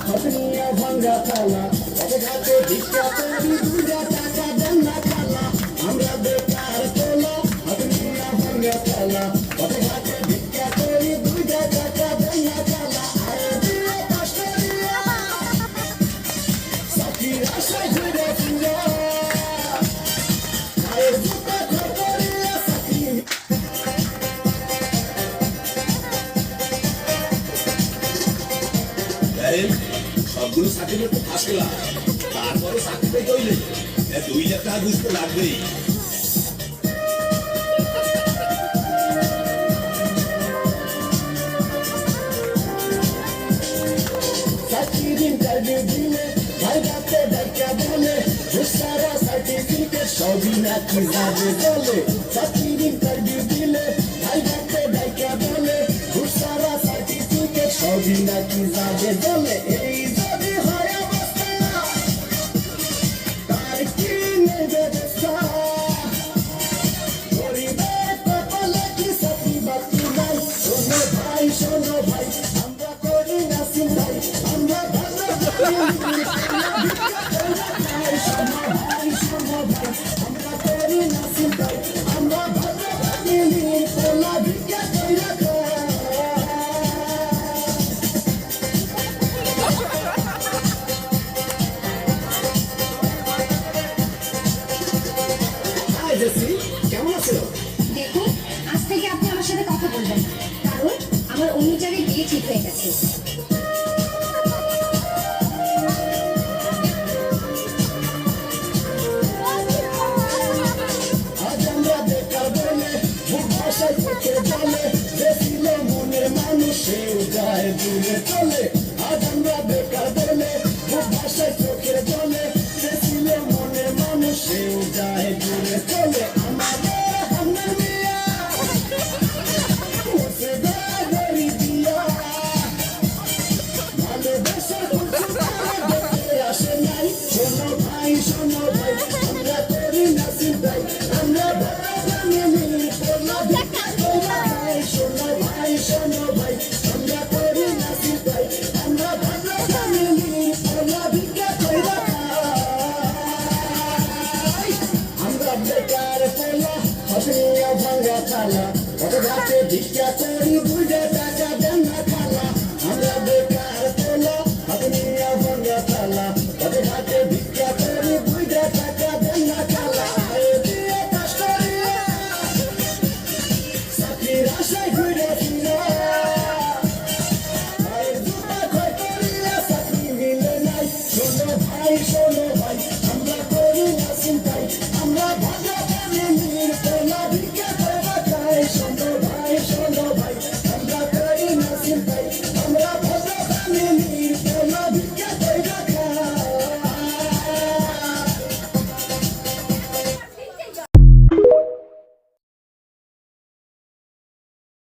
হতনিয়া ভাঙ্গা থালা পথে ঘাটে ভিক্ষা করি দুইটা টাকা দেন না খালা আমরা বেকার তোলা হতনিয়া ভাঙ্গা থালা পথে ঘাটে ভিক্ষা করি দুইটা টাকা দেন না খালা আরে দিয়ে কষ্ট দিয়া চাকরির আশায় ঘুরে ফিরে আরে বুকে খবরিয়া চাকরি সবগুলো সার্টিফিকেট তো ফার্স্ট ক্লাস তারপরে চাকরি পেতে হইলে 2 লাখ টাকা ঘুষ তো লাগবেই চাকরির ইন্টারভিউ দিলে ভাই রাতে ডাক্তার বলে সারা সার্টিফিকেট সবই নাকি যাবে চলে চাকরির ইন্টারভিউ দিলে ভাই রাতে ডাক্তার বলে সারা সার্টিফিকেট সবই নাকি যাবে চলে এই যদি হয় অবস্থা তার কি নেবে ব্যবস্থা গরিবের কপালে কি চাকরি বাকরি নাই শোনো ভাই আমরা করি না চিন্তাই আমরা ভালো আমরা করি না চিন্তাই আমরা ভালো পোলা ভিক্ষা কইরা কেমন আছো? দেখুন, আজ থেকে আপনি আমার সাথে কথা বলবেন না, কারণ আমার অন্য জায়গায় বিয়ে ঠিক হয়ে গেছে। আজ আমরা বেকার বলে বুক ভাষায় চোখে জলে যে ছিল মনের মানুষ সেও যায় দূরে চলে আজ আমরা বেকার বলে বুক ভাষায় চোখে জলে যে ছিল মনের মানুষ সেও যায় দূরে চলে আমাদের হামনা মিয়া বসে গরি দিয়া ভালোবাসার কিছু দেখতে আসে নাই শোনো ভাই আমরা করি না চিন্তাই আমরা ভালো জানি পোলা ভিক্ষা কইরা খাই শোনো ভাই আমরা করি না চিন্তাই আমরা ভালো জানি পোলা ভিক্ষা কইরা খাই আমরা বেকার পোলা হতনিয়া ভাঙ্গা থালা পথে ঘাটে ভিক্ষা করি দুইটা টাকা দেন না খালা আমরা বেকার পোলা হতনিয়া ভাঙ্গা থালা পথে ঘাটে ভিক্ষা করি দুইটা টাকা দেন না খালা আরে দিয়ে কষ্ট দিয়া চাকরির আশায় ঘুরে ফিরে